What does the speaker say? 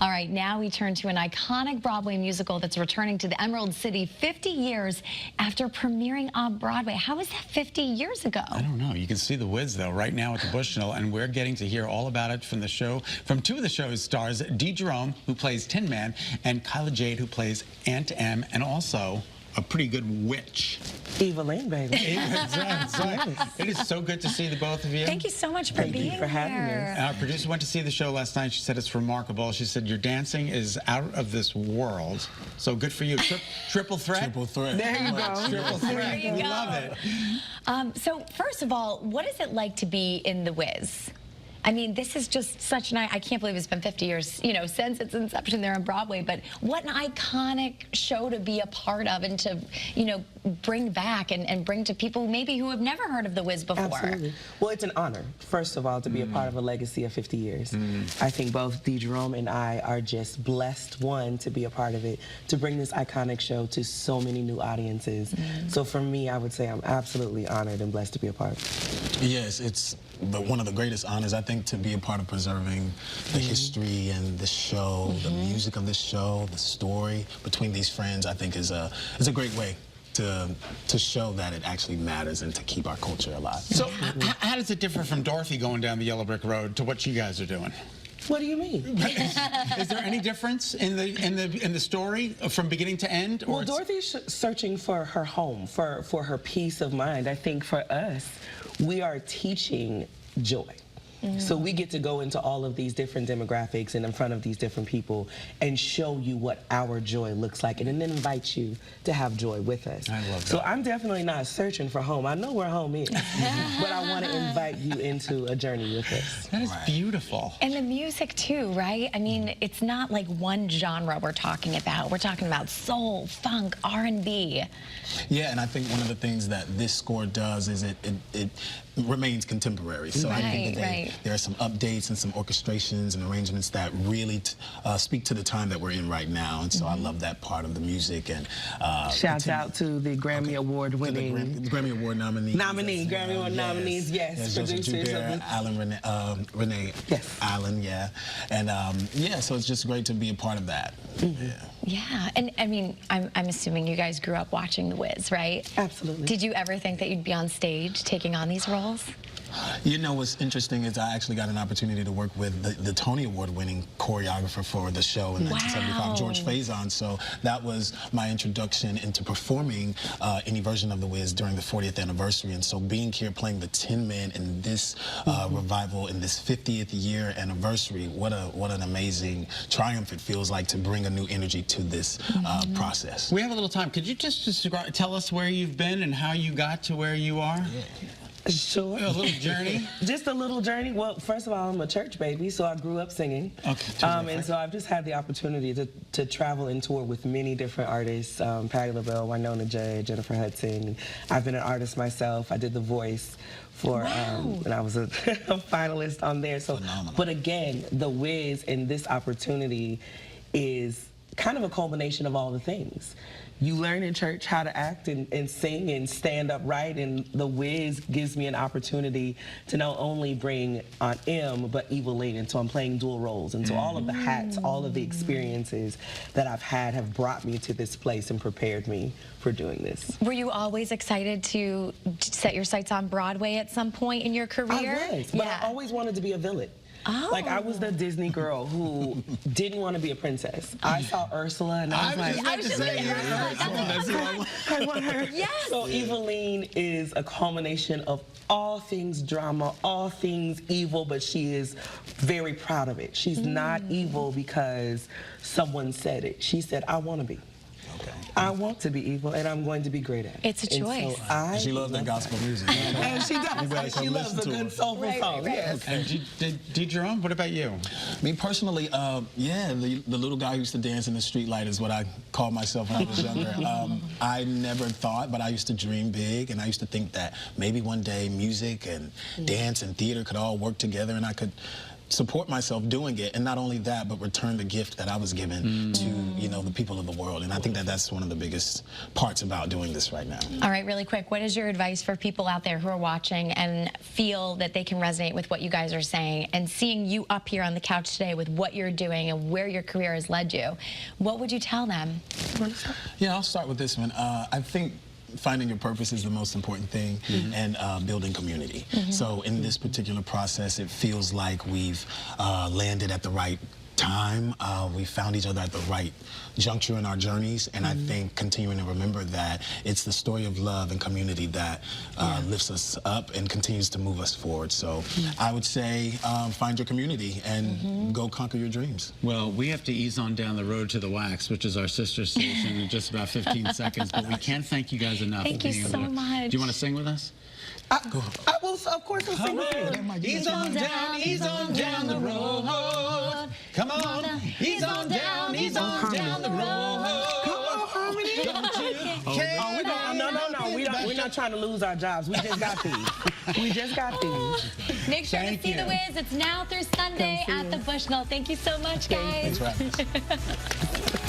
All right, now we turn to an iconic Broadway musical that's returning to the Emerald City 50 years after premiering on Broadway. How was that 50 years ago? I don't know. You can see the Wiz, though, right now at the Bushnell, and we're getting to hear all about it from the show, from two of the show's stars, Jerome, who plays Tin Man, and Kyla Jade, who plays Aunt Em, and also a pretty good witch. Evelyn, baby. It is so good to see the both of you. Thank you so much for being here. Thank you for having us. Our producer went to see the show last night. She said it's remarkable. She said your dancing is out of this world. So good for you. Triple threat? Triple threat. There you go. Triple threat. There you We go. love it. So first of all, what is it like to be in The Wiz? I mean, this is just such an, I can't believe it's been 50 years, you know, since its inception there on Broadway, but what an iconic show to be a part of and to, you know, bring back and bring to people maybe who have never heard of The Wiz before. Absolutely. Well, it's an honor, first of all, to be a part of a legacy of 50 years. I think both Jerome and I are just blessed, one, to be a part of it, to bring this iconic show to so many new audiences. So for me, I would say I'm absolutely honored and blessed to be a part. Yes, it's one of the greatest honors, I think, to be a part of preserving the history and the show, the music of this show, the story between these friends. I think is a great way to show that it actually matters and to keep our culture alive. So how does it differ from Dorothy going down the yellow brick road to what you guys are doing? What do you mean? Is there any difference in the story from beginning to end? Or well, Dorothy's searching for her home, for her peace of mind. I think for us, we are teaching joy. So we get to go into all of these different demographics and in front of these different people and show you what our joy looks like and then invite you to have joy with us. I love that. So I'm definitely not searching for home. I know where home is, but I want to invite you into a journey with us. That is beautiful. And the music too, right? I mean, it's not like one genre we're talking about. We're talking about soul, funk, R&B. Yeah, and I think one of the things that this score does is it remains contemporary. So I think that there are some updates and some orchestrations and arrangements that really speak to the time that we're in right now. And so I love that part of the music. And shouts out to the Grammy Award winning, Grammy Award nominees. Grammy Award nominees, yes. Producers, Alan, Renee, yes. Alan, yeah. And yeah, so it's just great to be a part of that. Yeah, and I mean, I'm assuming you guys grew up watching The Wiz, right? Absolutely. Did you ever think that you'd be on stage taking on these roles? You know, what's interesting is I actually got an opportunity to work with the Tony Award-winning choreographer for the show in 1975, George Faison. So that was my introduction into performing any version of The Wiz during the 40th anniversary. And so being here playing the Tin Man in this revival, in this 50th year anniversary, what an amazing triumph it feels like to bring a new energy to this process. We have a little time. Could you just tell us where you've been and how you got to where you are? Yeah. Sure. A little journey? Just a little journey. Well, first of all, I'm a church baby, so I grew up singing. Okay. And so I've just had the opportunity to travel and tour with many different artists, Patti LaBelle, Winona Judd, Jennifer Hudson. I've been an artist myself. I did The Voice for, and I was a finalist on there. So, but again, The Wiz and this opportunity is kind of a culmination of all the things. You learn in church how to act and sing and stand upright, and The Wiz gives me an opportunity to not only bring Aunt Em, but Evelyn, and so I'm playing dual roles. And so all of the hats, all of the experiences that I've had have brought me to this place and prepared me for doing this. Were you always excited to set your sights on Broadway at some point in your career? I was, but I always wanted to be a villain. Oh. Like, I was the Disney girl who didn't want to be a princess. I saw Ursula and I was like, I want her. Yes. So Evelyn is a culmination of all things drama, all things evil, but she is very proud of it. She's not evil because someone said it. She said, I want to be. I want to be evil, and I'm going to be great at it. It's a choice. So she loves that gospel music. And she does. And she loves a good soulful song. Yes. And Jerome, what about you? Me personally, yeah, the little guy who used to dance in the street light is what I called myself when I was younger. I never thought, but I used to dream big, and I used to think that maybe one day music and dance and theater could all work together, and I could support myself doing it, and not only that, but return the gift that I was given to, you know, the people of the world. And I think that that's one of the biggest parts about doing this right now. All right, really quick, what is your advice for people out there who are watching and feel that they can resonate with what you guys are saying, and seeing you up here on the couch today with what you're doing and where your career has led you? What would you tell them? Yeah, I'll start with this one. I think finding your purpose is the most important thing, and building community. So in this particular process, it feels like we've landed at the right time. We found each other at the right juncture in our journeys, and I think continuing to remember that it's the story of love and community that lifts us up and continues to move us forward. So I would say find your community and go conquer your dreams. Well, we have to ease on down the road to the Wax, which is our sister station, in just about 15 seconds, but we can't thank you guys enough. Thank you so much. Do you want to sing with us? I will, of course, I'll sing with you. Ease on down the road. Come on, ease on down the road. Come on, Harmony. No, we're not trying to lose our jobs. We just got these. We just got these. Make sure Thank to see you. The Wiz. It's now through Sunday Come see at the us. Bushnell. Thank you so much, guys. Thanks for having us.